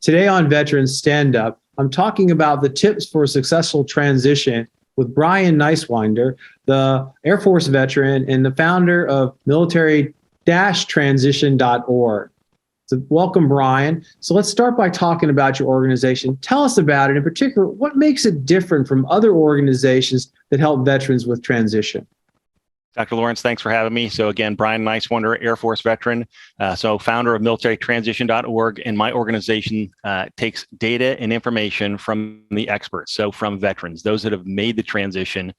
Today on Veterans Stand Up, I'm talking about the tips for a successful transition with Brian Nicewinder, the Air Force veteran and the founder of military-transition.org. So welcome, Brian. So let's start by talking about your organization. Tell us about it. In particular, what makes it different from other organizations that help veterans with transition? Dr. Lawrence, thanks for having me. So again, Brian Nicewinder, Air Force veteran, so founder of military-transition.org, and my organization takes data and information from the experts, so from veterans, those that have made the transition.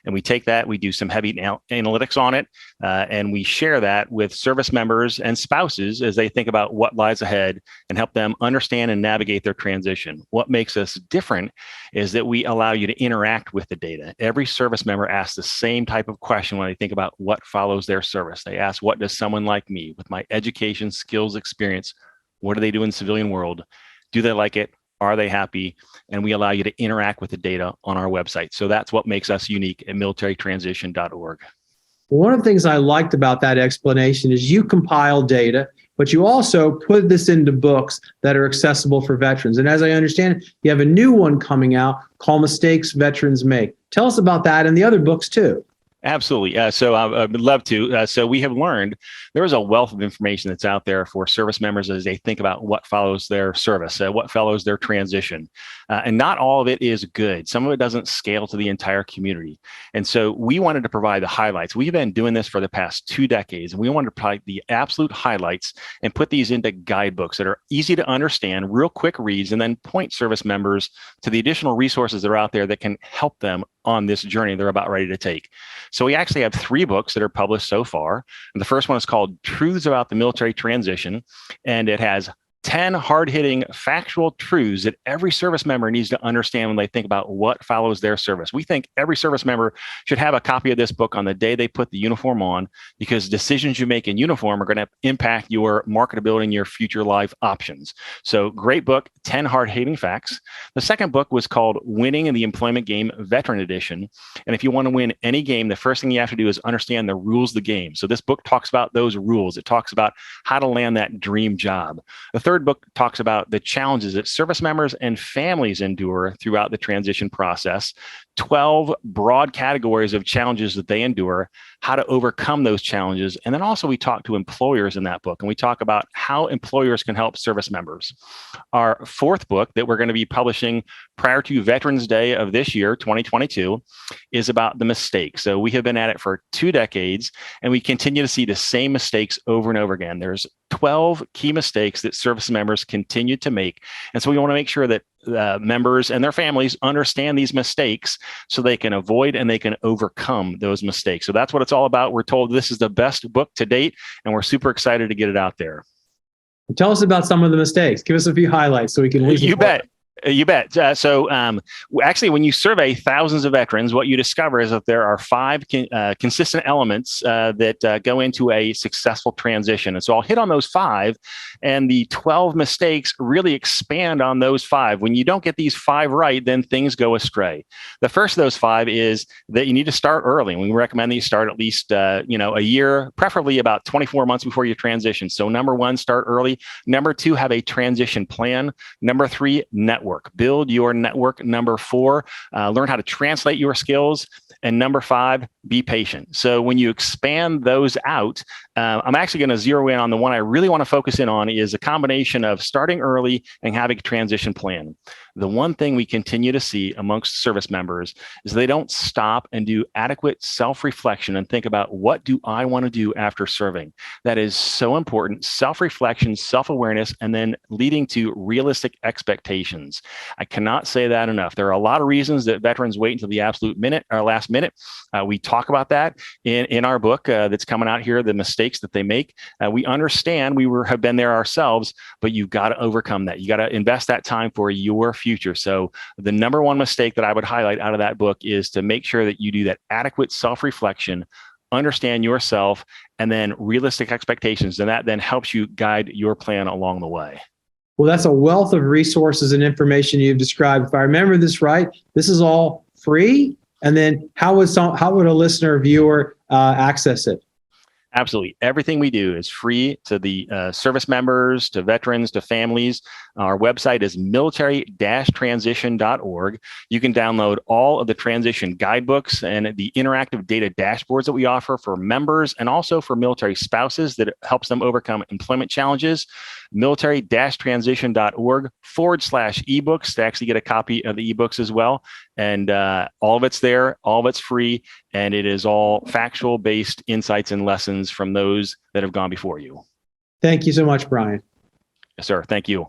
And we take that, we do some heavy analytics on it, and we share that with service members and spouses as they think about what lies ahead and help them understand and navigate their transition. What makes us different is that we allow you to interact with the data. Every service member asks the same type of question when they think about what follows their service. They ask, what does someone like me with my education, skills, experience, what do they do in the civilian world? Do they like it? Are they happy? And we allow you to interact with the data on our website. So that's what makes us unique at military-transition.org. One of the things I liked about that explanation is you compile data, but you also put this into books that are accessible for veterans. And as I understand it, you have a new one coming out called Mistakes Veterans Make. Tell us about that and the other books too. Absolutely. So I would love to. So we have learned there is a wealth of information that's out there for service members as they think about what follows their service, what follows their transition. And not all of it is good. Some of it doesn't scale to the entire community. And so we wanted to provide the highlights. We've been doing this for the past 2 decades, and we wanted to provide the absolute highlights and put these into guidebooks that are easy to understand, real quick reads, and then point service members to the additional resources that are out there that can help them on this journey they're about ready to take. So we actually have 3 books that are published so far. And the first one is called Truths About the Military Transition, and it has 10 hard-hitting factual truths that every service member needs to understand when they think about what follows their service. We think every service member should have a copy of this book on the day they put the uniform on, because decisions you make in uniform are going to impact your marketability and your future life options. So great book, 10 hard-hitting facts. The second book was called Winning in the Employment Game Veteran Edition. And if you want to win any game, the first thing you have to do is understand the rules of the game. So this book talks about those rules. It talks about how to land that dream job. The third book talks about the challenges that service members and families endure throughout the transition process, 12 broad categories of challenges that they endure, how to overcome those challenges. And then also we talk to employers in that book, and we talk about how employers can help service members. Our fourth book that we're going to be publishing prior to Veterans Day of this year, 2022, is about the mistakes. So we have been at it for 2 decades, and we continue to see the same mistakes over and over again. There's 12 key mistakes that service members continue to make. And so we want to make sure that members and their families understand these mistakes so they can avoid and they can overcome those mistakes. So that's what it's all about. We're told this is the best book to date, and we're super excited to get it out there. Tell us about some of the mistakes. Give us a few highlights so we can listen. You bet. You bet. Actually, when you survey thousands of veterans, what you discover is that there are 5 consistent elements that go into a successful transition. And so I'll hit on those 5, and the 12 mistakes really expand on those 5. When you don't get these 5 right, then things go astray. The first of those 5 is that you need to start early. We recommend that you start at least a year, preferably about 24 months before you transition. So number 1, start early. Number 2, have a transition plan. Number 3, network. Build your network. Number 4, learn how to translate your skills. And number 5, be patient. So when you expand those out, I'm actually going to zero in on the one I really want to focus in on is a combination of starting early and having a transition plan. The one thing we continue to see amongst service members is they don't stop and do adequate self-reflection and think about, what do I want to do after serving? That is so important. Self-reflection, self-awareness, and then leading to realistic expectations. I cannot say that enough. There are a lot of reasons that veterans wait until the absolute minute or last minute. We talk about that in our book that's coming out here, the mistakes that they make. We understand have been there ourselves, but you've got to overcome that. You got to invest that time for your future. So the number 1 mistake that I would highlight out of that book is to make sure that you do that adequate self-reflection, understand yourself, and then realistic expectations. And that then helps you guide your plan along the way. Well, that's a wealth of resources and information you've described. If I remember this right, this is all free. And then how would a listener or viewer access it? Absolutely. Everything we do is free to the service members, to veterans, to families. Our website is military-transition.org. You can download all of the transition guidebooks and the interactive data dashboards that we offer for members and also for military spouses that helps them overcome employment challenges. Military-transition.org/ebooks to actually get a copy of the ebooks as well. And all of it's there, all of it's free, and it is all factual based insights and lessons from those that have gone before you. Thank you so much, Brian. Yes, sir. Thank you.